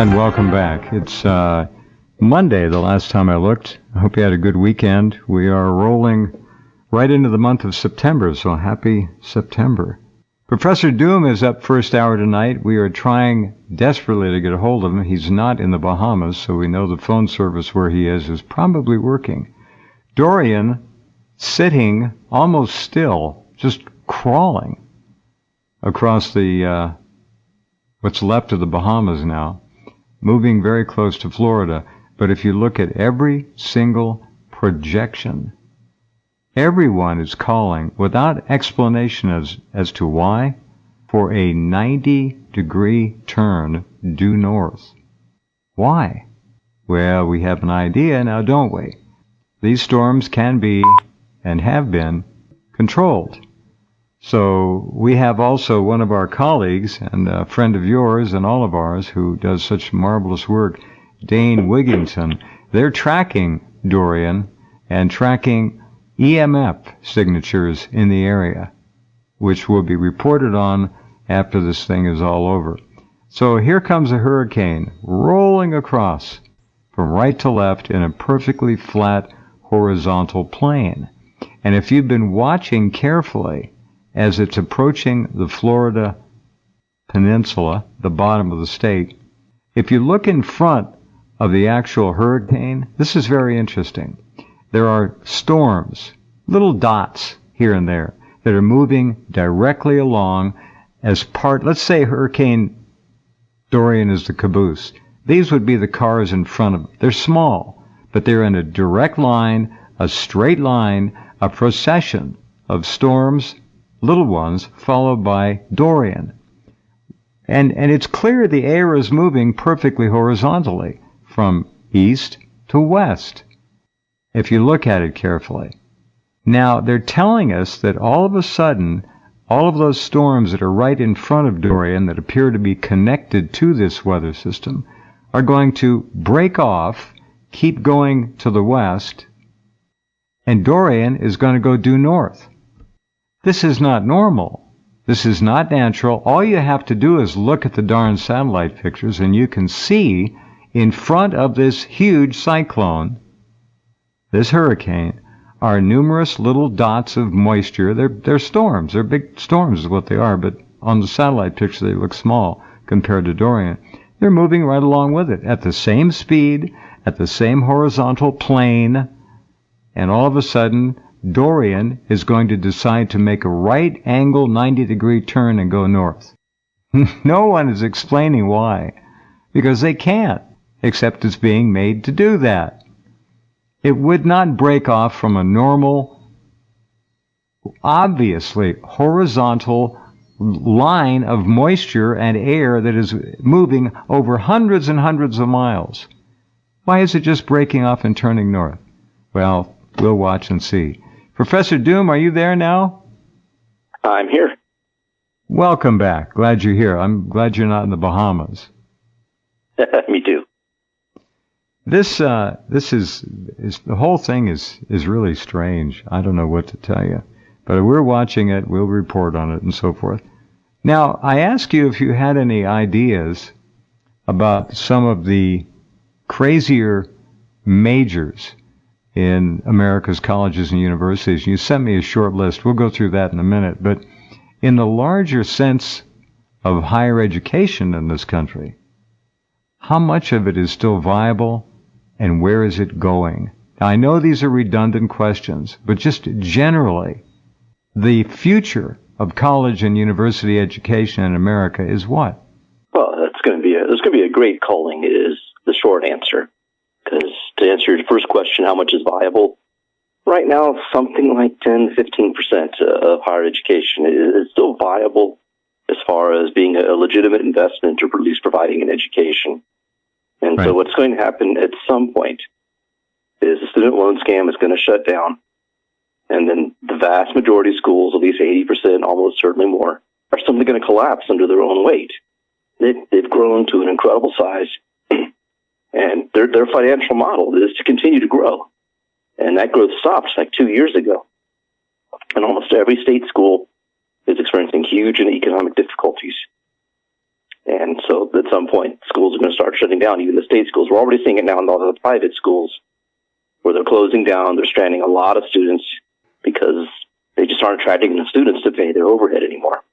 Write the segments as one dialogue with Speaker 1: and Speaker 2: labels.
Speaker 1: And welcome back. It's Monday, the last time I looked. I hope you had a good weekend. We are rolling right into the month of September, so happy September. Professor Doom is up first hour tonight. We are trying desperately to get a hold of him. He's not in the Bahamas, so we know the phone service where he is probably working. Dorian, sitting almost still, just crawling across the what's left of the Bahamas now, moving very close to Florida. But if you look at every single projection, everyone is calling, without explanation as to why, for a 90-degree turn due north. Why? Well, we have an idea now, don't we? These storms can be, and have been, controlled. So we have also one of our colleagues, and a friend of yours and all of ours, who does such marvelous work, Dane Wigington. They're tracking Dorian and tracking EMF signatures in the area, which will be reported on after this thing is all over. So here comes a hurricane rolling across from right to left in a perfectly flat horizontal plane. And if you've been watching carefully as it's approaching the Florida peninsula, the bottom of the state, if you look in front of the actual hurricane, this is very interesting. There are storms, little dots here and there, that are moving directly along as part, let's say Hurricane Dorian is the caboose. These would be the cars in front of them. They're small, but they're in a direct line, a straight line, a procession of storms, little ones, followed by Dorian. And it's clear the air is moving perfectly horizontally from east to west, if you look at it carefully. Now, they're telling us that all of a sudden, all of those storms that are right in front of Dorian that appear to be connected to this weather system are going to break off, keep going to the west, and Dorian is going to go due north. This is not normal. This is not natural. All you have to do is look at the darn satellite pictures, and you can see in front of this huge cyclone, this hurricane, are numerous little dots of moisture. They're storms. They're big storms is what they are, but on the satellite picture they look small compared to Dorian. They're moving right along with it at the same speed, at the same horizontal plane, and all of a sudden Dorian is going to decide to make a right angle 90-degree turn and go north. No one is explaining why, because they can't, except it's being made to do that. It would not break off from a normal, obviously horizontal line of moisture and air that is moving over hundreds and hundreds of miles. Why is it just breaking off and turning north? Well, we'll watch and see. Professor Doom, are you there now?
Speaker 2: I'm here.
Speaker 1: Welcome back. Glad you're here. I'm glad you're not in the Bahamas.
Speaker 2: Me too.
Speaker 1: This is the whole thing is really strange. I don't know what to tell you, but we're watching it. We'll report on it and so forth. Now, I asked you if you had any ideas about some of the crazier majors in America's colleges and universities. You sent me a short list. We'll go through that in a minute. But in the larger sense of higher education in this country, how much of it is still viable and where is it going? Now, I know these are redundant questions, but just generally, the future of college and university education in America is what?
Speaker 2: Well, there's going to be a great calling is the short answer. Because to answer your first question, how much is viable? Right now, something like 10-15% of higher education is still viable as far as being a legitimate investment or at least providing an education. And right. So what's going to happen at some point is the student loan scam is going to shut down. And then the vast majority of schools, at least 80%, almost certainly more, are simply going to collapse under their own weight. They've grown to an incredible size. And their financial model is to continue to grow. And that growth stopped like 2 years ago. And almost every state school is experiencing huge economic difficulties. And so at some point, schools are going to start shutting down, even the state schools. We're already seeing it now in all the private schools where they're closing down. They're stranding a lot of students because they just aren't attracting the students to pay their overhead anymore.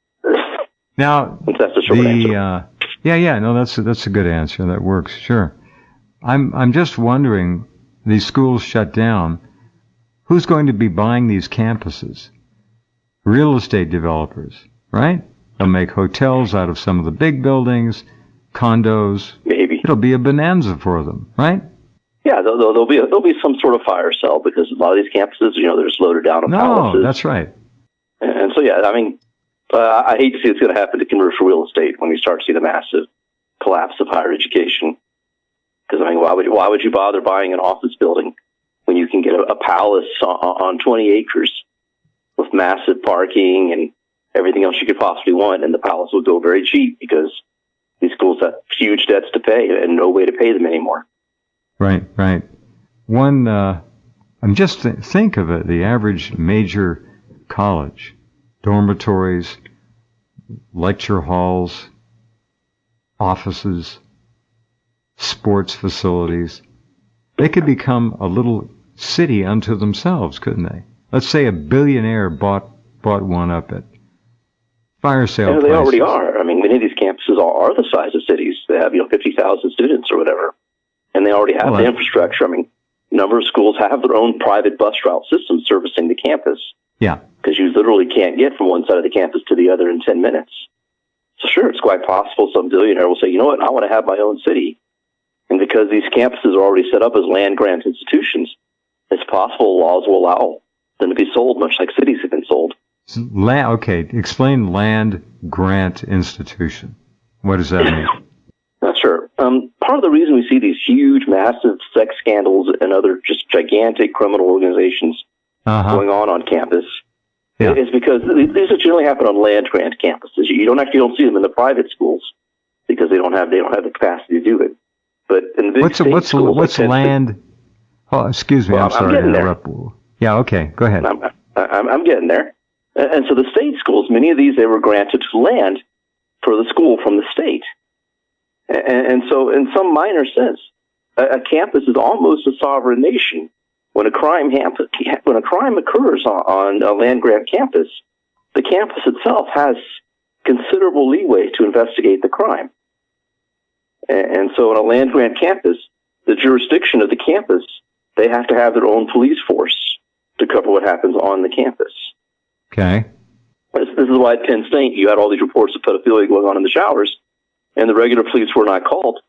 Speaker 1: Now,
Speaker 2: that's the short answer.
Speaker 1: No, that's a good answer. That works, sure. I'm just wondering, these schools shut down, who's going to be buying these campuses? Real estate developers, right? They'll make hotels out of some of the big buildings, condos.
Speaker 2: Maybe.
Speaker 1: It'll be a bonanza for them, right?
Speaker 2: Yeah, there'll be some sort of fire sale because a lot of these campuses, they're just loaded down on palaces.
Speaker 1: No, that's right.
Speaker 2: And so, yeah, I mean, I hate to see what's going to happen to commercial real estate when you start to see the massive collapse of higher education. Because, I mean, why would you bother buying an office building when you can get a palace on 20 acres with massive parking and everything else you could possibly want, and the palace will go very cheap because these schools have huge debts to pay and no way to pay them anymore.
Speaker 1: Right. One, I'm just think of it, the average major college, dormitories, lecture halls, offices, sports facilities. They could become a little city unto themselves, couldn't they? Let's say a billionaire bought one up at fire sale prices.
Speaker 2: They already are. I mean, many of these campuses are the size of cities. They have 50,000 students or whatever, and they already have the infrastructure. I mean, a number of schools have their own private bus route system servicing the campus.
Speaker 1: Yeah.
Speaker 2: Because you literally can't get from one side of the campus to the other in 10 minutes. So sure, it's quite possible some billionaire will say, you know what, I want to have my own city. And because these campuses are already set up as land-grant institutions, it's possible laws will allow them to be sold, much like cities have been sold.
Speaker 1: Okay, explain land-grant institution. What does that mean?
Speaker 2: Sure. Part of the reason we see these huge, massive sex scandals and other just gigantic criminal organizations going on campus is because these generally happen on land-grant campuses. You don't see them in the private schools because they don't have the capacity to do it. But in the big schools,
Speaker 1: what's land? Oh, excuse me.
Speaker 2: Well,
Speaker 1: I'm sorry to interrupt.
Speaker 2: There.
Speaker 1: Yeah. Okay. Go ahead.
Speaker 2: I'm getting there. And so the state schools, many of these, they were granted land for the school from the state. And so in some minor sense, a campus is almost a sovereign nation. When a crime occurs on a land-grant campus, the campus itself has considerable leeway to investigate the crime. And so on a land-grant campus, the jurisdiction of the campus, they have to have their own police force to cover what happens on the campus.
Speaker 1: Okay.
Speaker 2: This is why at Penn State you had all these reports of pedophilia going on in the showers, and the regular police were not called.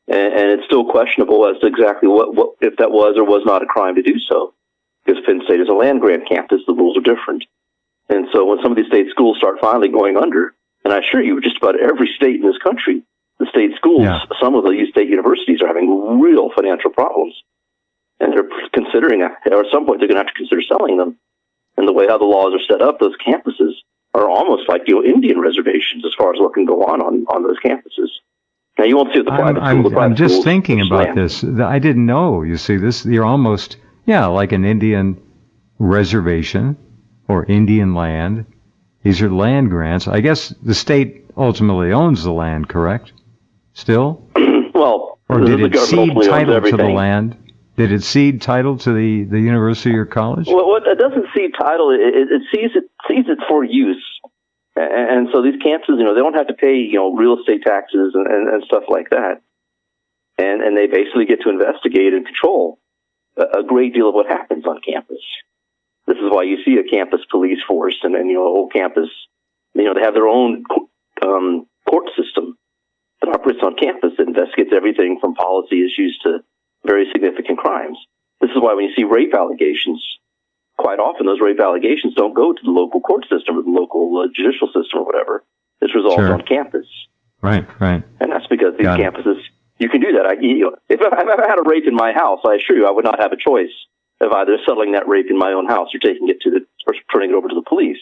Speaker 2: And it's still questionable as to exactly what if that was or was not a crime to do so. Because Penn State is a land-grant campus, the rules are different. And so when some of these state schools start finally going under, and I assure you, just about every state in this country, the state schools, some of these state universities are having real financial problems. And they're considering, or at some point, they're going to have to consider selling them. And the way how the laws are set up, those campuses are almost like Indian reservations as far as what can go on those campuses. Now, you won't see it the private school.
Speaker 1: I'm just thinking about this. I didn't know. You see, you're almost, like an Indian reservation or Indian land. These are land grants. I guess the state ultimately owns the land, correct? Still?
Speaker 2: Well,
Speaker 1: or did it cede title to the land? Did it cede title to the university or college?
Speaker 2: Well, it doesn't cede title. It sees it for use. And so these campuses, they don't have to pay, real estate taxes and stuff like that. And they basically get to investigate and control a great deal of what happens on campus. This is why you see a campus police force and a whole campus, they have their own court system that operates on campus that investigates everything from policy issues to very significant crimes. This is why when you see rape allegations, quite often those rape allegations don't go to the local court system or the local judicial system or whatever. It's resolved on campus.
Speaker 1: Right.
Speaker 2: And that's because these campuses, you can do that. If I had a rape in my house, I assure you I would not have a choice of either settling that rape in my own house or taking it or turning it over to the police.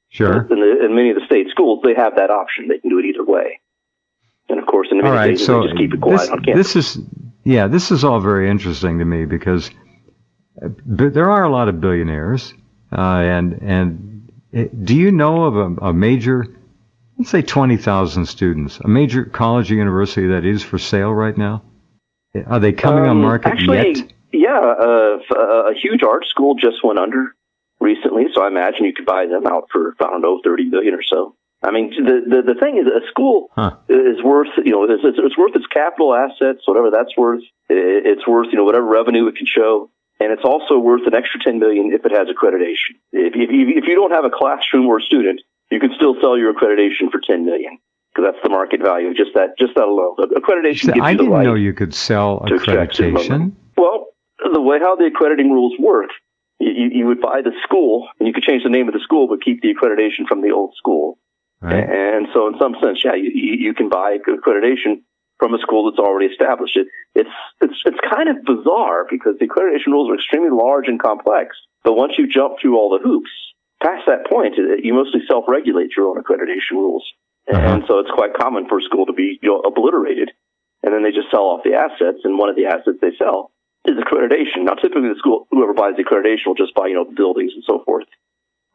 Speaker 1: Sure.
Speaker 2: In many of the state schools, they have that option. They can do it either way. And of course, in many cases, they just keep it quiet on campus.
Speaker 1: This is all very interesting to me because there are a lot of billionaires, and do you know of a major let's say 20,000 students, a major college or university that is for sale right now? Are they coming on market
Speaker 2: actually,
Speaker 1: yet?
Speaker 2: Yeah, a huge art school just went under recently, so I imagine you could buy them out for, I don't know, $30 million or so. I mean, the thing is, a school is worth, it's worth its capital assets, whatever that's worth. It's worth, whatever revenue it can show, and it's also worth an extra $10 million if it has accreditation. If you don't have a classroom or a student, you can still sell your accreditation for $10 million because that's the market value. Just that alone. Accreditation gives you the right.
Speaker 1: I didn't know you could sell accreditation.
Speaker 2: Well, the way how the accrediting rules work, you would buy the school, and you could change the name of the school, but keep the accreditation from the old school. Right. And so in some sense, yeah, you can buy accreditation from a school that's already established. It's kind of bizarre because the accreditation rules are extremely large and complex. But once you jump through all the hoops, past that point, you mostly self-regulate your own accreditation rules. And so it's quite common for a school to be obliterated. And then they just sell off the assets, and one of the assets they sell is accreditation. Now, typically the school, whoever buys the accreditation will just buy, the buildings and so forth,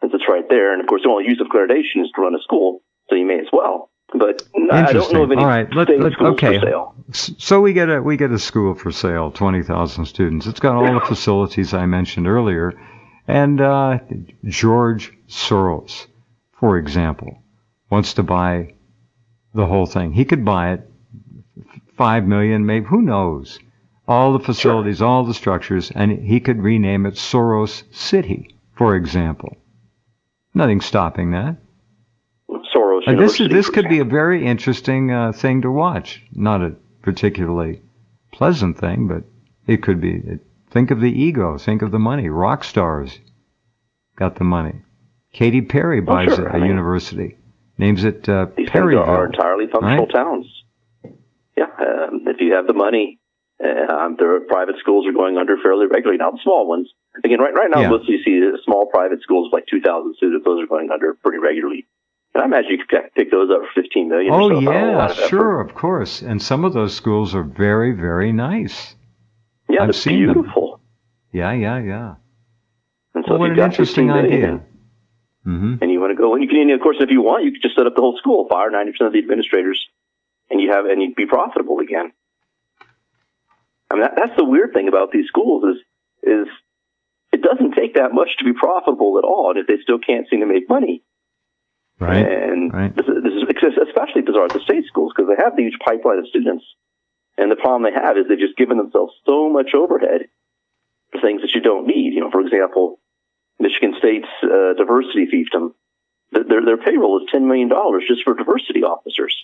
Speaker 2: since it's right there. And of course, the only use of accreditation is to run a school, so you may as well. But I don't know of any schools for sale.
Speaker 1: So we get a school for sale, 20,000 students. It's got all the facilities I mentioned earlier. And George Soros, for example, wants to buy the whole thing. He could buy it, $5 million, maybe, who knows? All the facilities, all the structures, and he could rename it Soros City, for example. Nothing stopping that.
Speaker 2: Soros University.
Speaker 1: This could be a very interesting thing to watch. Not a particularly pleasant thing, but it could be. Think of the ego. Think of the money. Rock stars got the money. Katy Perry buys a university, names it Perryville.
Speaker 2: Are entirely functional towns. Yeah, if you have the money. Their private schools are going under fairly regularly now. The small ones, again, right now, most you see small private schools with like 2,000 students. Those are going under pretty regularly. And I imagine you could pick those up for $15 million.
Speaker 1: Oh, yeah, sure, of course. And some of those schools are very, very nice.
Speaker 2: Yeah,
Speaker 1: I've seen
Speaker 2: beautiful.
Speaker 1: Them. Yeah.
Speaker 2: And so
Speaker 1: what an interesting idea.
Speaker 2: And you want to go, and you can, of course, if you want, you could just set up the whole school, fire 90% of the administrators, and you'd be profitable again. I mean, that's the weird thing about these schools is it doesn't take that much to be profitable at all, and if they still can't seem to make money.
Speaker 1: Right.
Speaker 2: And this is especially bizarre at the state schools because they have the huge pipeline of students, and the problem they have is they've just given themselves so much overhead for things that you don't need. For example, Michigan State's diversity fiefdom, their payroll is $10 million just for diversity officers,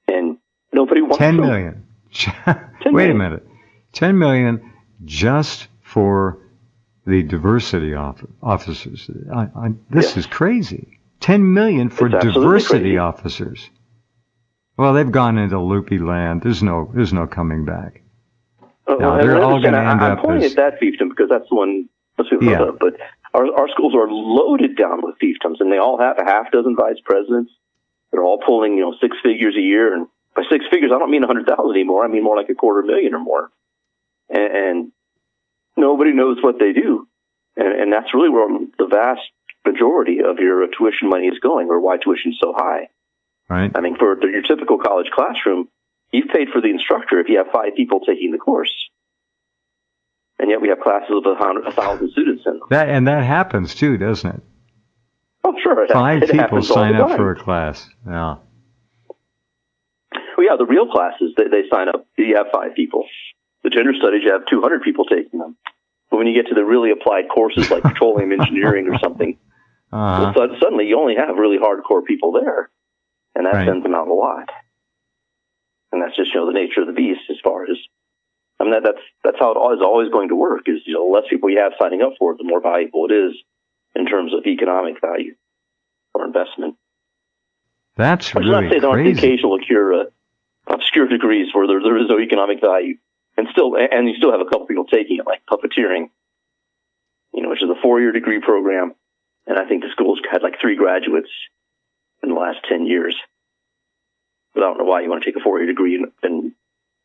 Speaker 2: and nobody wants
Speaker 1: $10 million. Wait a minute. $10 million just for the diversity officers. This is crazy. $10 million for diversity officers. Well, they've gone into loopy land. There's no coming back. They're all going to end up.
Speaker 2: I'm pointing at that fiefdom because that's the one most people know of. But our schools are loaded down with fiefdoms, and they all have a half dozen vice presidents. They're all pulling, 6 figures a year, and by 6 figures, I don't mean 100,000 anymore. I mean more like $250,000 or more. And nobody knows what they do. And that's really where the vast majority of your tuition money is going, or why tuition is so high.
Speaker 1: Right.
Speaker 2: I mean, for your typical college classroom, you've paid for the instructor if you have 5 people taking the course. And yet we have classes with 1,000 students in them.
Speaker 1: That happens too, doesn't it?
Speaker 2: Oh, sure.
Speaker 1: 5 people sign up for a class. Yeah.
Speaker 2: Well, yeah, the real classes, they sign up. You have 5 people. The gender studies, you have 200 people taking them. But when you get to the really applied courses like petroleum engineering or something, well, suddenly you only have really hardcore people there. And that sends them out a lot. And that's just, the nature of the beast as far as, I mean, that's how it is always going to work is, the less people you have signing up for it, the more valuable it is in terms of economic value or investment.
Speaker 1: That's really crazy.
Speaker 2: Not say there aren't the occasional obscure degrees where there is no economic value. And you still have a couple people taking it, like puppeteering, which is a 4-year degree program. And I think the school's had like 3 graduates in the last 10 years. But I don't know why you want to take a 4-year degree in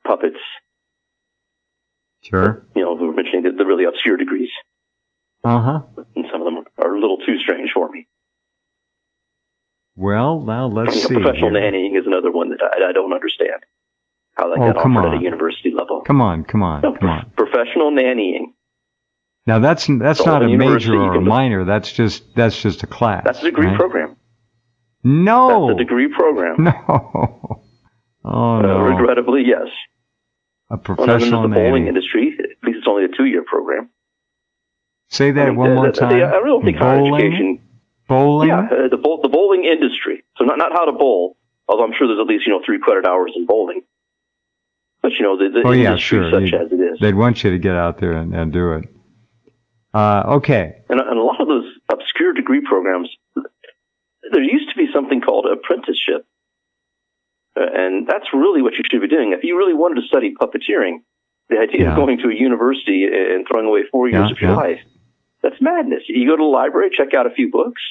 Speaker 2: puppets.
Speaker 1: Sure.
Speaker 2: But, we were mentioning the really obscure degrees. And some of them are a little too strange for me.
Speaker 1: Well, now let's see.
Speaker 2: Professional
Speaker 1: here.
Speaker 2: nannying is another one that I don't understand how that got
Speaker 1: come
Speaker 2: offered
Speaker 1: on.
Speaker 2: at a university level.
Speaker 1: Come on.
Speaker 2: No, professional nannying.
Speaker 1: Now that's not a major or a minor. That's just a class.
Speaker 2: That's a degree program.
Speaker 1: No.
Speaker 2: That's a degree program.
Speaker 1: No. Oh no.
Speaker 2: Regrettably, yes.
Speaker 1: A professional
Speaker 2: the
Speaker 1: nanny.
Speaker 2: bowling industry, at least it's only a 2-year program.
Speaker 1: Say that one more time.
Speaker 2: I don't think higher education.
Speaker 1: Bowling?
Speaker 2: Yeah, the bowling industry. So not how to bowl, although I'm sure there's at least 3 credit hours in bowling. But the industry such as it is.
Speaker 1: They'd want you to get out there and do it. Okay.
Speaker 2: And a lot of those obscure degree programs, there used to be something called apprenticeship. And that's really what you should be doing. If you really wanted to study puppeteering, the idea of going to a university and throwing away 4 years of your life, that's madness. You go to the library, check out a few books.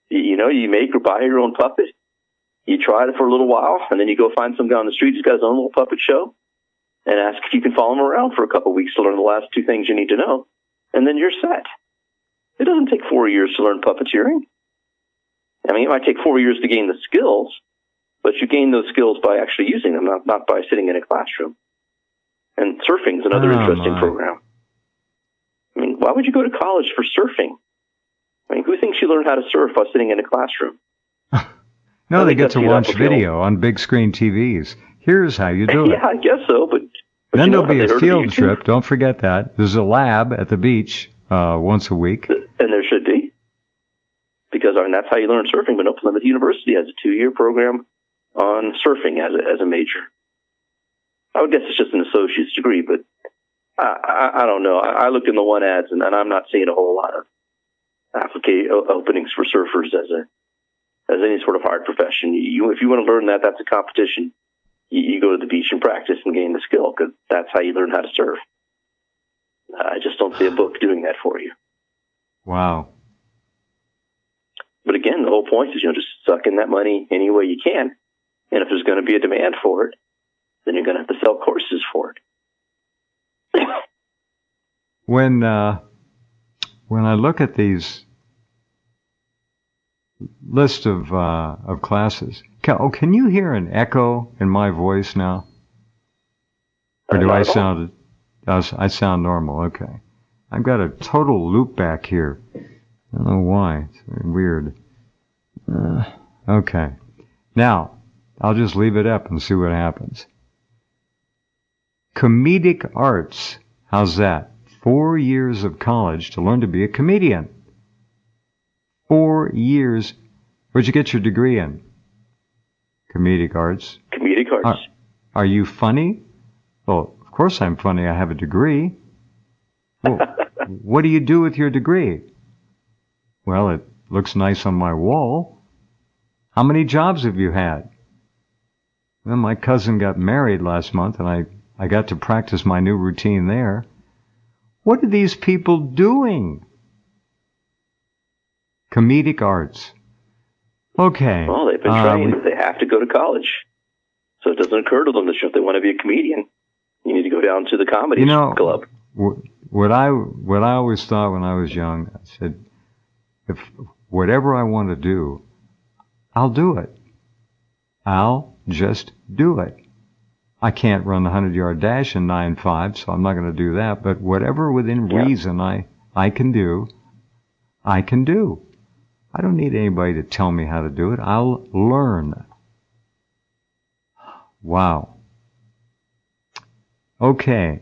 Speaker 2: You make or buy your own puppet. You try it for a little while, and then you go find some guy on the street who's got his own little puppet show and ask if you can follow him around for a couple of weeks to learn the last 2 things you need to know. And then you're set. It doesn't take 4 years to learn puppeteering. I mean, it might take 4 years to gain the skills, but you gain those skills by actually using them, not by sitting in a classroom. And surfing is another interesting program. I mean, why would you go to college for surfing? I mean, who thinks you learn how to surf by sitting in a classroom?
Speaker 1: No, they get to watch video on big screen TVs. Here's how you do it.
Speaker 2: Yeah, I guess so, but
Speaker 1: then there'll be a field trip. Don't forget that. There's a lab at the beach once a week.
Speaker 2: And there should be. Because that's how you learn surfing. But no, Plymouth University has a 2-year program on surfing as a major. I would guess it's just an associate's degree, but I don't know. I looked in the one ads, and I'm not seeing a whole lot of openings for surfers as any sort of hard profession. If you want to learn that's a competition. You go to the beach and practice and gain the skill, because that's how you learn how to surf. I just don't see a book doing that for you.
Speaker 1: Wow.
Speaker 2: But again, the whole point is, just suck in that money any way you can. And if there's going to be a demand for it, then you're going to have to sell courses for it.
Speaker 1: When I look at these list of classes, can you hear an echo in my voice now? Or do I sound normal? Okay. I've got a total loop back here. I don't know why. It's very weird. Okay. Now, I'll just leave it up and see what happens. Comedic arts. How's that? 4 years of college to learn to be a comedian. 4 years. Where'd you get your degree in? Comedic arts.
Speaker 2: Comedic arts.
Speaker 1: Are you funny? Well, of course I'm funny. I have a degree. Well, what do you do with your degree? Well, it looks nice on my wall. How many jobs have you had? Well, my cousin got married last month, and I got to practice my new routine there. What are these people doing? Comedic arts. Okay.
Speaker 2: Well, they've been trained. They have to go to college. So it doesn't occur to them that if they want to be a comedian, you need to go down to the comedy club.
Speaker 1: What I always thought when I was young, I said, if whatever I want to do, I'll do it. I'll just do it. I can't run the 100-yard dash in 9.5, so I'm not going to do that. But whatever within reason I can do, I can do. I don't need anybody to tell me how to do it. I'll learn. Wow. Okay.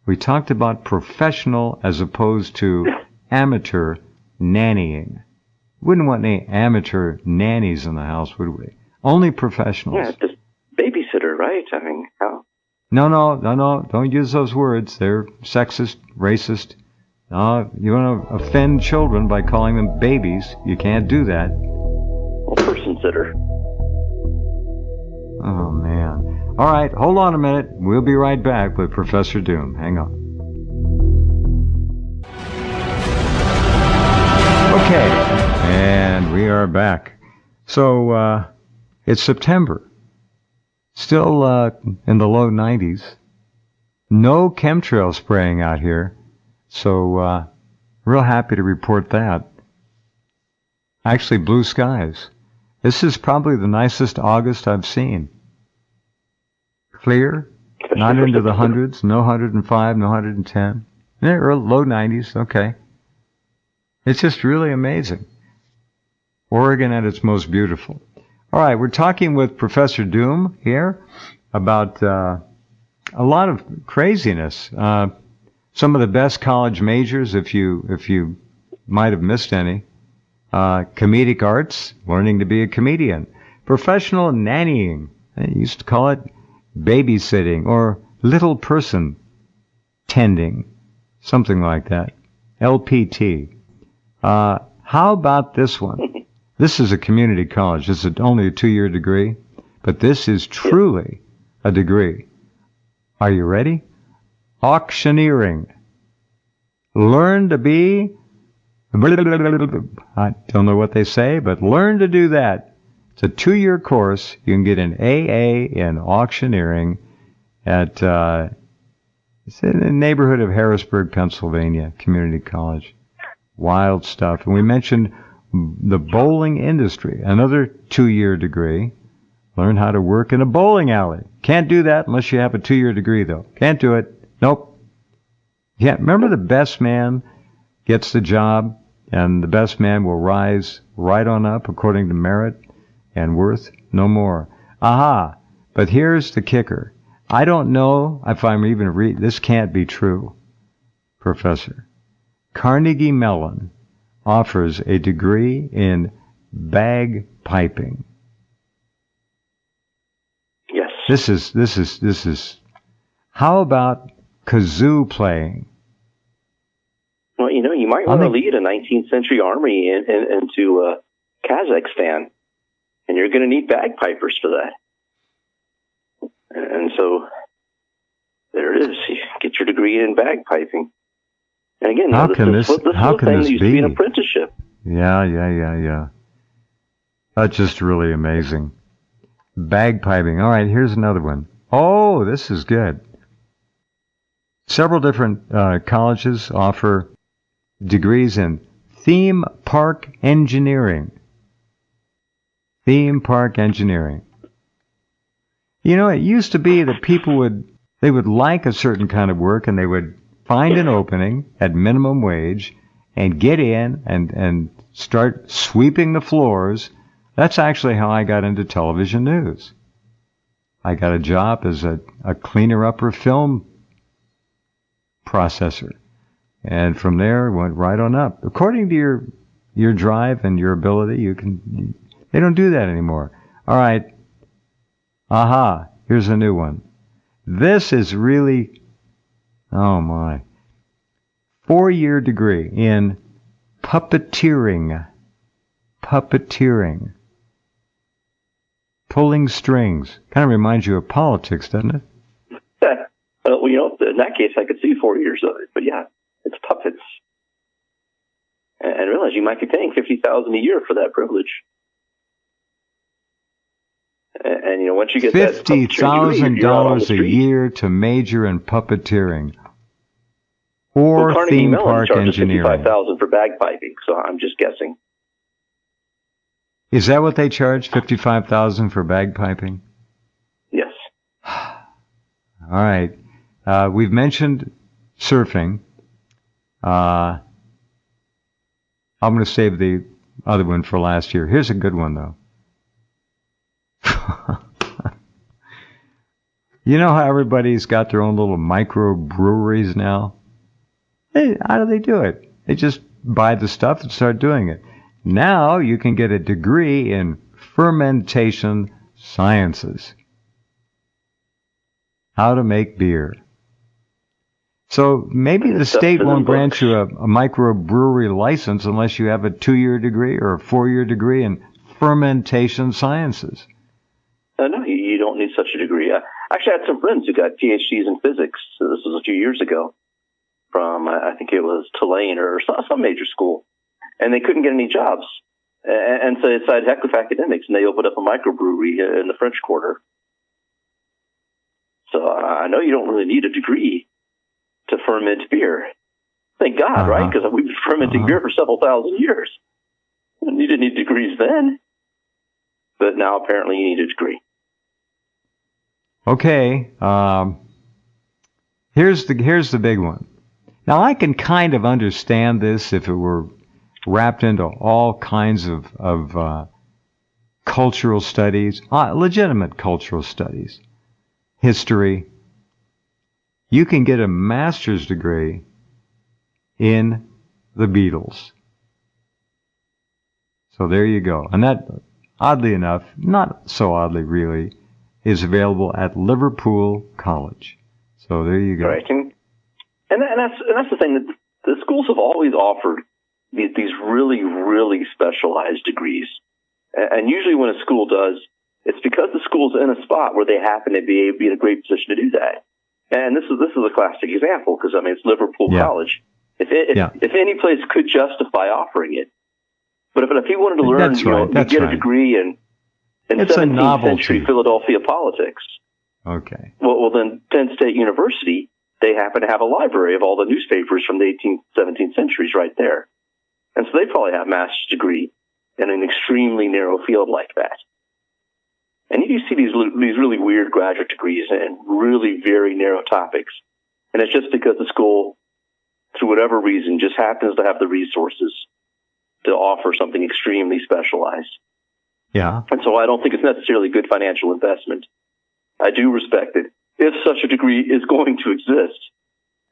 Speaker 1: We talked about professional as opposed to amateur nannying. Wouldn't want any amateur nannies in the house, would we? Only professionals.
Speaker 2: Yeah, just babysitter, right? I mean, how?
Speaker 1: No. Don't use those words. They're sexist, racist. No, you want to offend children by calling them babies. You can't do that.
Speaker 2: Well, person sitter.
Speaker 1: Oh, man. All right, hold on a minute. We'll be right back with Professor Doom. Hang on. Okay, and we are back. So, it's September. Still in the low 90s. No chemtrail spraying out here. So, real happy to report that. Actually, blue skies. This is probably the nicest August I've seen. Clear, not into the hundreds, no 105, no 110. Or low 90s, okay. It's just really amazing. Oregon at its most beautiful. All right, we're talking with Professor Doom here about a lot of craziness. Some of the best college majors, if you might have missed any. Comedic arts, learning to be a comedian. Professional nannying, they used to call it babysitting or little person tending, something like that. LPT. How about this one? This is a community college. This is only a 2-year degree, but this is truly a degree. Are you ready? Auctioneering. Learn to be... I don't know what they say, but learn to do that. It's a 2-year course. You can get an AA in auctioneering at it's in the neighborhood of Harrisburg, Pennsylvania, community college. Wild stuff. And we mentioned the bowling industry, another 2-year degree. Learn how to work in a bowling alley. Can't do that unless you have a 2-year degree, though. Can't do it. Nope. Yeah, remember the best man gets the job, and the best man will rise right on up according to merit and worth, no more. Aha! But here's the kicker. I don't know if I'm even this can't be true, Professor. Carnegie Mellon offers a degree in bagpiping.
Speaker 2: Yes.
Speaker 1: This is. How about kazoo playing?
Speaker 2: Well, you might want to lead a 19th century army into Kazakhstan, and you're going to need bagpipers for that. And so there it is. You get your degree in bagpiping. And again,
Speaker 1: how can this
Speaker 2: used to be an apprenticeship.
Speaker 1: Yeah. That's just really amazing. Bagpiping. All right, here's another one. Oh, this is good. Several different colleges offer degrees in theme park engineering. Theme park engineering. It used to be that people would like a certain kind of work, and they would find an opening at minimum wage and get in and start sweeping the floors. That's actually how I got into television news. I got a job as a cleaner-upper film processor. And from there, went right on up. According to your drive and your ability, they don't do that anymore. All right. Aha. Here's a new one. This is really, oh my. 4-year degree in puppeteering. Puppeteering. Pulling strings. Kind of reminds you of politics, doesn't it?
Speaker 2: Well, in that case, I could see 4 years of it. But yeah, it's puppets. And realize you might be paying $50,000 a year for that privilege. And once you get
Speaker 1: $50,000 a year to major in puppeteering or theme park engineering.
Speaker 2: $55,000 for bagpiping. So I'm just guessing.
Speaker 1: Is that what they charge? $55,000 for bagpiping?
Speaker 2: Yes.
Speaker 1: All right. We've mentioned surfing. I'm going to save the other one for last year. Here's a good one, though. You know how everybody's got their own little microbreweries now? How do they do it? They just buy the stuff and start doing it. Now you can get a degree in fermentation sciences. How to make beer. So maybe the state won't grant you a microbrewery license unless you have a 2-year degree or a 4-year degree in fermentation sciences.
Speaker 2: No, you don't need such a degree. Actually, I had some friends who got PhDs in physics. So this was a few years ago from, I think it was Tulane or some major school. And they couldn't get any jobs. And so they decided, heck with academics, and they opened up a microbrewery in the French Quarter. So I know you don't really need a degree to ferment beer. Thank God, right? Because we've been fermenting beer for several thousand years. You didn't need degrees then. but now apparently you need a degree.
Speaker 1: Okay, here's the big one. Now, I can kind of understand this if it were wrapped into all kinds of cultural studies, legitimate cultural studies, history. You can get a master's degree in the Beatles. So there you go. And that, oddly enough, not so oddly really, is available at Liverpool College. So there you go.
Speaker 2: Right. And that's the thing, that the schools have always offered these really, really specialized degrees. And usually when a school does, it's because the school's in a spot where they happen to be in a great position to do that. And this is a classic example, because, I mean, it's Liverpool College. If any place could justify offering it. But if he wanted to learn, get a degree in 17th century Philadelphia politics.
Speaker 1: Okay.
Speaker 2: Well, then Penn State University, they happen to have a library of all the newspapers from the 18th, 17th centuries right there. And so they probably have a master's degree in an extremely narrow field like that. And you see these really weird graduate degrees in really very narrow topics. And it's just because the school, through whatever reason, just happens to have the resources to offer something extremely specialized.
Speaker 1: Yeah.
Speaker 2: And so I don't think it's necessarily good financial investment. I do respect it. If such a degree is going to exist,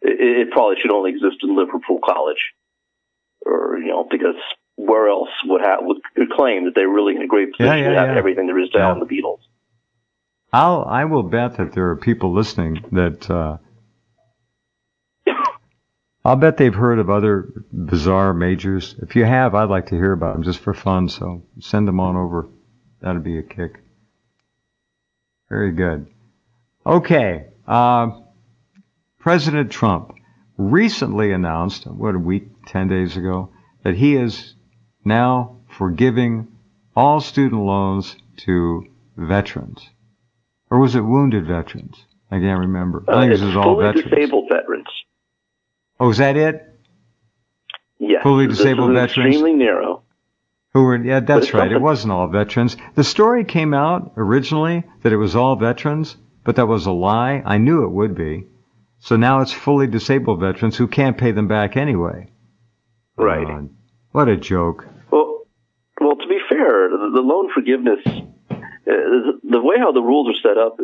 Speaker 2: it probably should only exist in Liverpool College, or because where else would claim that they're really in a great position to have everything there is to have the Beatles.
Speaker 1: I will bet that there are people listening that I'll bet they've heard of other bizarre majors. If you have, I'd like to hear about them just for fun. So send them on over. That'd be a kick. Very good. Okay. President Trump recently announced, 10 days ago, that he is now forgiving all student loans to veterans. Or was it wounded veterans? I can't remember. I think this is all veterans.
Speaker 2: Disabled veterans.
Speaker 1: Oh, is that it?
Speaker 2: Yes.
Speaker 1: Fully disabled veterans?
Speaker 2: Extremely narrow.
Speaker 1: That's right. It wasn't all veterans. The story came out originally that it was all veterans, but that was a lie. I knew it would be. So now it's fully disabled veterans who can't pay them back anyway.
Speaker 2: Right.
Speaker 1: What a joke.
Speaker 2: Well, to be fair, the loan forgiveness, the way how the rules are set up,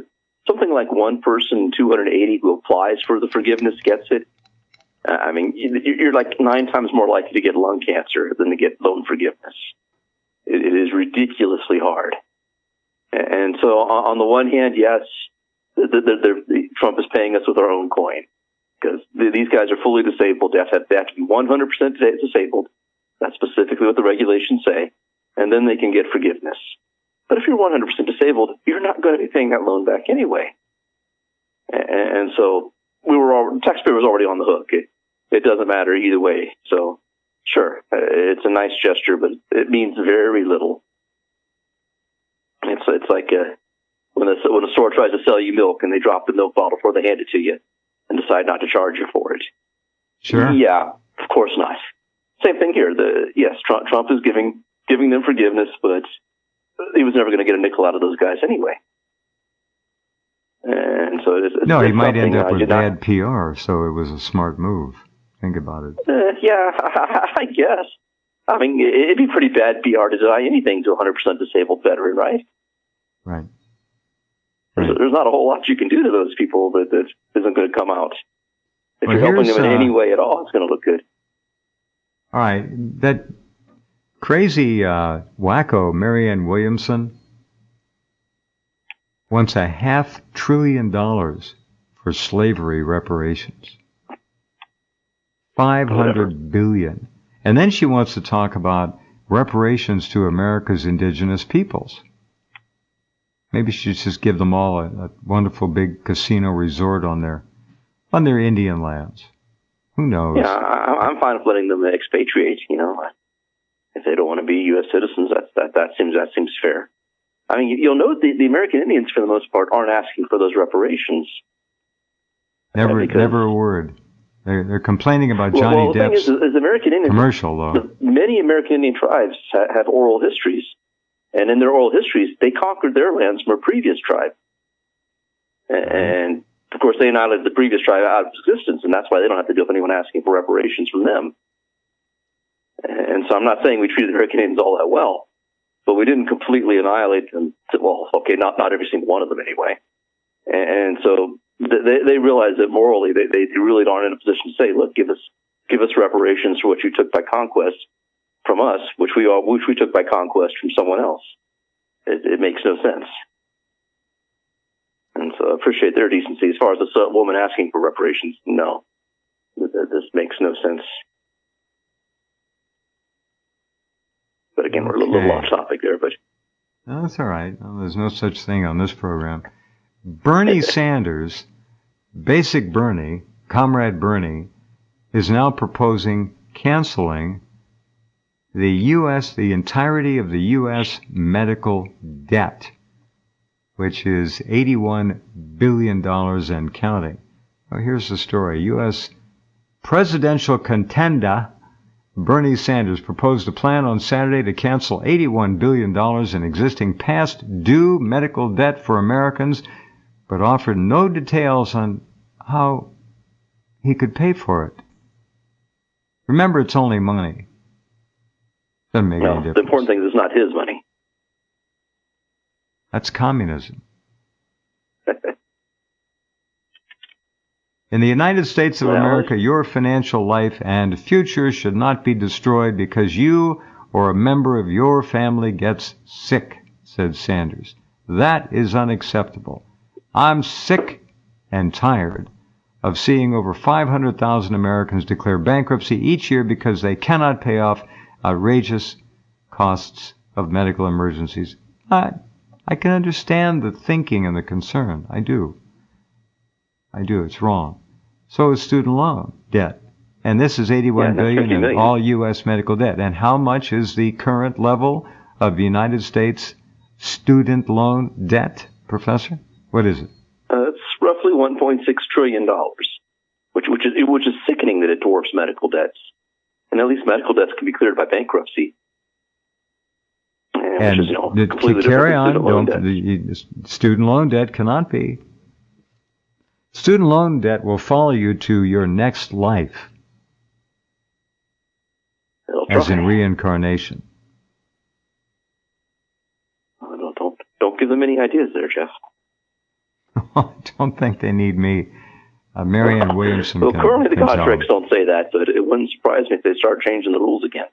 Speaker 2: something like one person, 280 who applies for the forgiveness gets it. I mean, you're like 9 times more likely to get lung cancer than to get loan forgiveness. It is ridiculously hard. And so on the one hand, yes, Trump is paying us with our own coin, because these guys are fully disabled. They have to be 100% disabled. That's specifically what the regulations say. And then they can get forgiveness. But if you're 100% disabled, you're not going to be paying that loan back anyway. And so the taxpayer was already on the hook. It doesn't matter either way. So sure, it's a nice gesture, but it means very little. It's like when a store tries to sell you milk and they drop the milk bottle before they hand it to you and decide not to charge you for it.
Speaker 1: Sure.
Speaker 2: Yeah, of course not. Same thing here. Trump is giving them forgiveness, but he was never going to get a nickel out of those guys anyway. And so
Speaker 1: he might end up with bad PR, so it was a smart move. Think about it.
Speaker 2: Yeah, I guess. I mean, it'd be pretty bad PR to deny anything to a 100% disabled veteran, right?
Speaker 1: Right.
Speaker 2: There's not a whole lot you can do to those people that isn't going to come out. If you're helping them in any way at all, it's going to look good.
Speaker 1: All right. That crazy wacko Marianne Williamson wants $500 billion for slavery reparations. $500 billion. And then she wants to talk about reparations to America's indigenous peoples. Maybe she should just give them all a wonderful big casino resort on their Indian lands. Who knows?
Speaker 2: Yeah, I'm fine with letting them expatriate. If they don't want to be U.S. citizens, that seems fair. I mean, you'll note the American Indians, for the most part, aren't asking for those reparations.
Speaker 1: Never a word. They're complaining about Johnny Depp's
Speaker 2: the thing is American Indians,
Speaker 1: commercial, though.
Speaker 2: Many American Indian tribes have oral histories, And in their oral histories, they conquered their lands from a previous tribe. And, of course, they annihilated the previous tribe out of existence, and that's why they don't have to deal with anyone asking for reparations from them. And so I'm not saying we treated the Hurricanes all that well, but we didn't completely annihilate them. Well, okay, not every single one of them anyway. And so they realize that morally they really aren't in a position to say, look, give us reparations for what you took by conquest from us, which we took by conquest from someone else. It makes no sense. And so I appreciate their decency. As far as a woman asking for reparations, no. This makes no sense. But again, we're a little off topic there. But
Speaker 1: no, that's all right. No, there's no such thing on this program. Bernie Sanders, Basic Bernie, Comrade Bernie, is now proposing canceling the entirety of the U.S. medical debt, which is $81 billion and counting. Well, here's the story. U.S. presidential contender Bernie Sanders proposed a plan on Saturday to cancel $81 billion in existing past due medical debt for Americans, but offered no details on how he could pay for it. Remember, it's only money. Doesn't make any difference.
Speaker 2: The important thing is it's not his money.
Speaker 1: That's communism. In the United States of America, your financial life and future should not be destroyed because you or a member of your family gets sick, said Sanders. That is unacceptable. I'm sick and tired of seeing over 500,000 Americans declare bankruptcy each year because they cannot pay off outrageous costs of medical emergencies. I can understand the thinking and the concern. I do. It's wrong. So is student loan debt. And this is $81 billion in all U.S. medical debt. And how much is the current level of the United States student loan debt, Professor? What is it?
Speaker 2: It's roughly $1.6 trillion, which is sickening that it dwarfs medical debts. And at least medical debts can be cleared by bankruptcy.
Speaker 1: And
Speaker 2: which is, completely
Speaker 1: to carry
Speaker 2: on,
Speaker 1: the student loan debt cannot be. Student loan debt will follow you to your next life, as in reincarnation.
Speaker 2: Don't give them any ideas there, Jeff.
Speaker 1: I don't think they need me. Marianne Williamson.
Speaker 2: Well, currently the contracts don't say that, but it wouldn't surprise me if they start changing the rules again.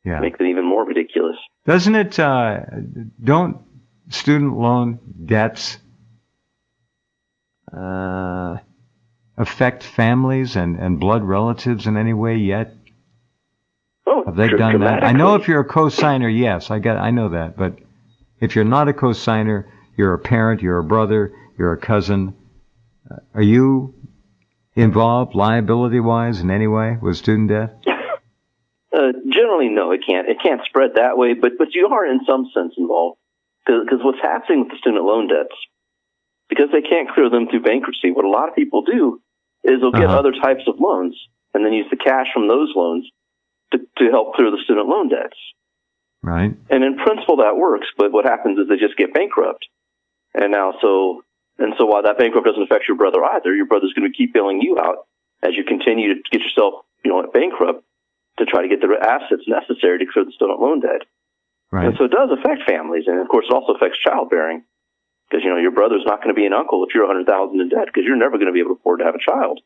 Speaker 1: Yeah.
Speaker 2: Make them even more ridiculous.
Speaker 1: Doesn't it, don't student loan debts affect families and blood relatives in any way yet?
Speaker 2: Oh,
Speaker 1: have they done that? I know if you're a co-signer, yes, I know that. But if you're not a co-signer, you're a parent, you're a brother, you're a cousin. Are you involved liability-wise in any way with student debt?
Speaker 2: Generally, no, it can't. It can't spread that way, but you are in some sense involved. Because what's happening with the student loan debts, because they can't clear them through bankruptcy, what a lot of people do is they'll get other types of loans and then use the cash from those loans to help clear the student loan debts.
Speaker 1: Right.
Speaker 2: And in principle, that works, but what happens is they just get bankrupt. And so while that bankrupt doesn't affect your brother either, your brother's going to keep bailing you out as you continue to get yourself, bankrupt to try to get the assets necessary to clear the student loan debt.
Speaker 1: Right.
Speaker 2: And so it does affect families, and of course it also affects childbearing, because your brother's not going to be an uncle if you're $100,000 in debt, because you're never going to be able to afford to have a child.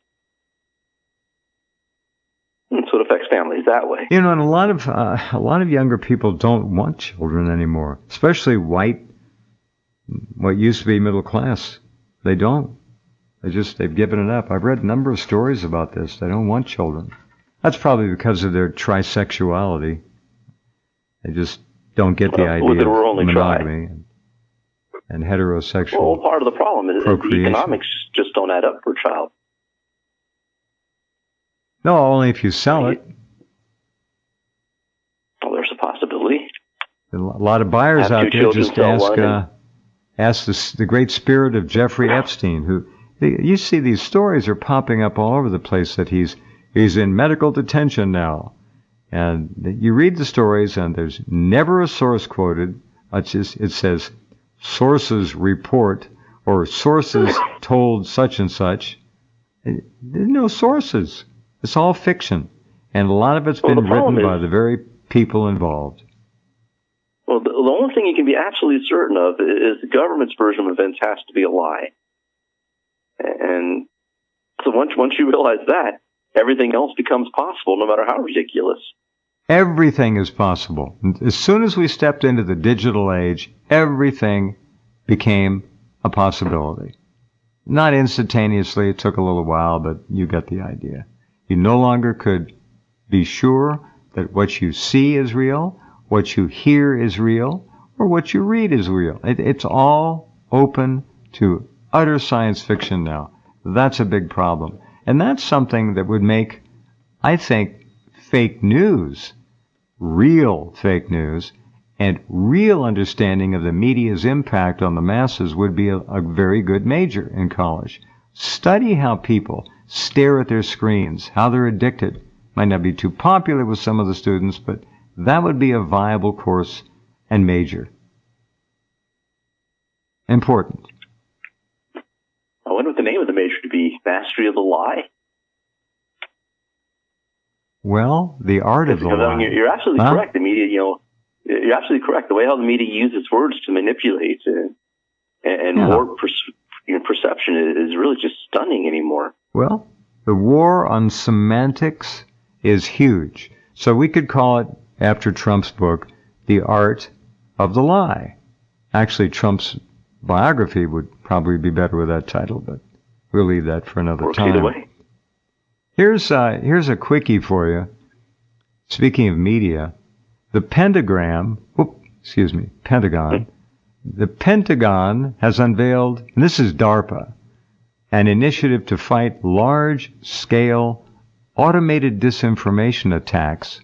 Speaker 2: And so it affects families that way.
Speaker 1: And a lot of younger people don't want children anymore, especially what used to be middle class. They don't. They've given it up. I've read a number of stories about this. They don't want children. That's probably because of their trisexuality. They just don't get the idea of monogamy and heterosexual.
Speaker 2: Well, part of the problem is the economics just don't add up for a child.
Speaker 1: No, only if you sell it.
Speaker 2: Well, there's a possibility.
Speaker 1: A lot of buyers out there just ask the great spirit of Jeffrey Epstein, who you see these stories are popping up all over the place that he's in medical detention now. And you read the stories, and there's never a source quoted It says sources report or sources told such and such. There's no sources. It's all fiction. And a lot of it's been written by the very people involved.
Speaker 2: Well, the only thing you can be absolutely certain of is the government's version of events has to be a lie. And so once you realize that, everything else becomes possible, no matter how ridiculous.
Speaker 1: Everything is possible. As soon as we stepped into the digital age, everything became a possibility. Not instantaneously, it took a little while, but you get the idea. You no longer could be sure that what you see is real, what you hear is real, or what you read is real. It's all open to utter science fiction now. That's a big problem. And that's something that would make, I think, fake news, real fake news, and real understanding of the media's impact on the masses would be a very good major in college. Study how people stare at their screens, how they're addicted. Might not be too popular with some of the students, but that would be a viable course and major. Important.
Speaker 2: I wonder what the name of the major to be. Mastery of the lie?
Speaker 1: Well, the art of the lie.
Speaker 2: I mean, you're absolutely correct. The media, you're absolutely correct. The way how the media uses words to manipulate and warp perception is really just stunning anymore.
Speaker 1: Well, the war on semantics is huge. So we could call it, after Trump's book, The Art of the Lie. Actually, Trump's biography would probably be better with that title, but we'll leave that for another time.
Speaker 2: Either way.
Speaker 1: Here's a quickie for you. Speaking of media, the Pentagon, the Pentagon has unveiled, and this is DARPA, an initiative to fight large-scale automated disinformation attacks.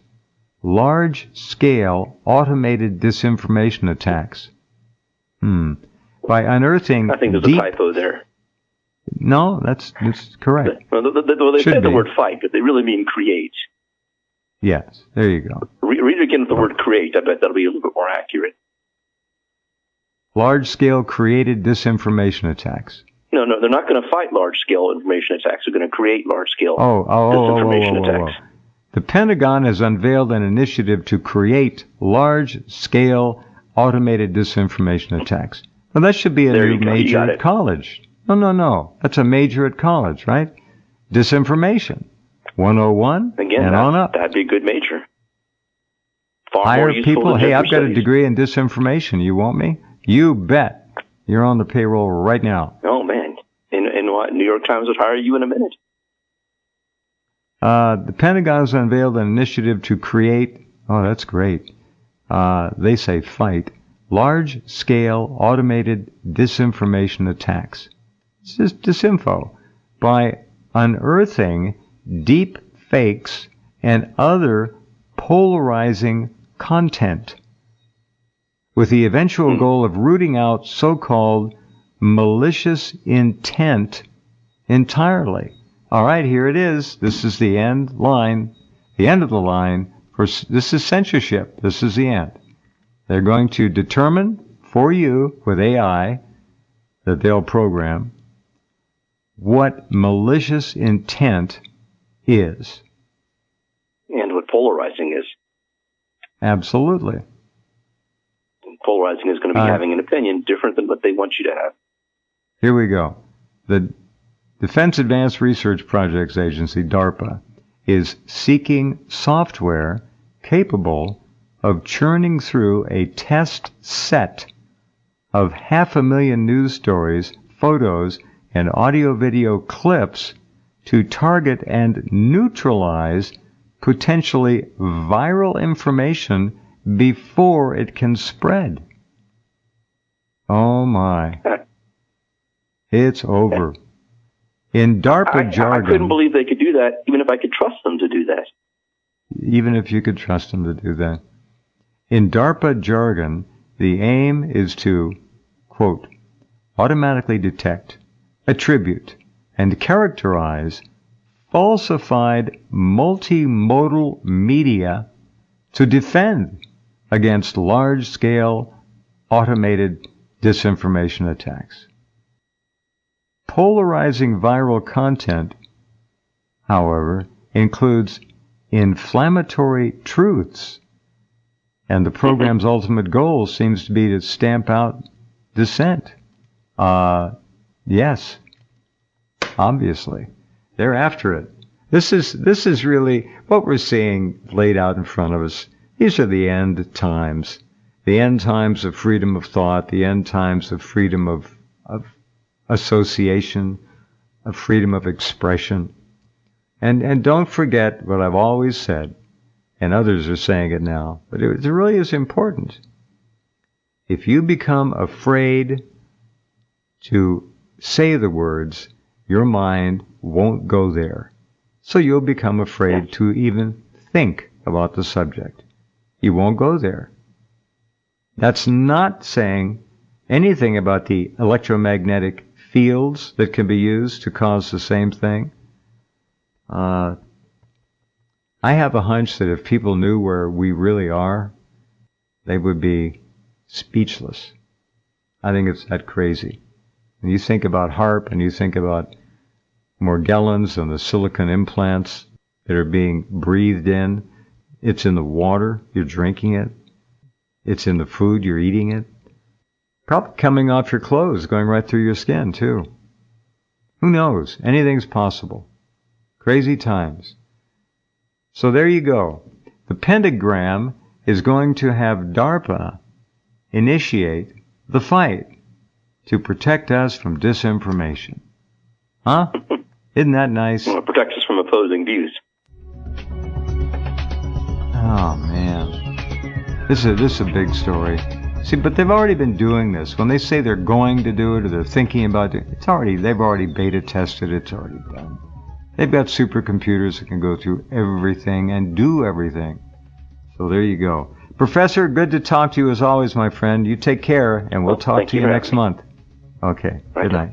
Speaker 1: Large-scale automated disinformation attacks. By unearthing...
Speaker 2: I think there's a typo there.
Speaker 1: No, that's correct.
Speaker 2: Well, they said the word fight, but they really mean create.
Speaker 1: Yes, there you go.
Speaker 2: Read again with the word create. I bet that'll be a little bit more accurate.
Speaker 1: Large-scale created disinformation attacks.
Speaker 2: No, they're not going to fight large-scale information attacks. They're going to create large-scale disinformation attacks.
Speaker 1: The Pentagon has unveiled an initiative to create large-scale automated disinformation attacks. Well, that should be a new major at college. No. That's a major at college, right? Disinformation. 101
Speaker 2: Again,
Speaker 1: and on up.
Speaker 2: That'd be a good major.
Speaker 1: Hire people. Hey, I've got a degree in disinformation. You want me? You bet. You're on the payroll right now.
Speaker 2: Oh, man. And what? New York Times would hire you in a minute.
Speaker 1: The Pentagon has unveiled an initiative to create, that's great. They say fight, large-scale automated disinformation attacks. It's just disinfo. By unearthing deep fakes and other polarizing content, with the eventual goal of rooting out so-called malicious intent entirely. All right, here it is. This is the end line, the end of the line. This is censorship. This is the end. They're going to determine for you with AI that they'll program what malicious intent is.
Speaker 2: And what polarizing is.
Speaker 1: Absolutely.
Speaker 2: Polarizing is going to be having an opinion different than what they want you to have.
Speaker 1: Here we go. The Defense Advanced Research Projects Agency, DARPA, is seeking software capable of churning through a test set of 500,000 news stories, photos, and audio-video clips to target and neutralize potentially viral information before it can spread. Oh my. It's over. In DARPA jargon...
Speaker 2: I couldn't believe they could do that, even if I could trust them to do that.
Speaker 1: Even if you could trust them to do that. In DARPA jargon, the aim is to, quote, automatically detect, attribute, and characterize falsified multimodal media to defend against large-scale automated disinformation attacks. Polarizing viral content, however, includes inflammatory truths, and the program's ultimate goal seems to be to stamp out dissent. Yes, obviously. They're after it. This is really what we're seeing laid out in front of us. These are the end times. The end times of freedom of thought, the end times of freedom of association, of freedom of expression. And don't forget what I've always said, and others are saying it now, but it really is important. If you become afraid to say the words, your mind won't go there. So you'll become afraid to even think about the subject. You won't go there. That's not saying anything about the electromagnetic fields that can be used to cause the same thing. I have a hunch that if people knew where we really are, they would be speechless. I think it's that crazy. When you think about HAARP and you think about Morgellons and the silicon implants that are being breathed in, it's in the water, you're drinking it. It's in the food, you're eating it. Probably coming off your clothes, going right through your skin, too. Who knows? Anything's possible. Crazy times. So there you go. The pentagram is going to have DARPA initiate the fight to protect us from disinformation. Huh? Isn't that nice?
Speaker 2: Well, it protects us from opposing views.
Speaker 1: Oh, man. This is a big story. See, but they've already been doing this. When they say they're going to do it or they're thinking about it, they've already beta tested it. It's already done. They've got supercomputers that can go through everything and do everything. So there you go. Professor, good to talk to you as always, my friend. You take care, and we'll talk to you next month. Okay. Good night.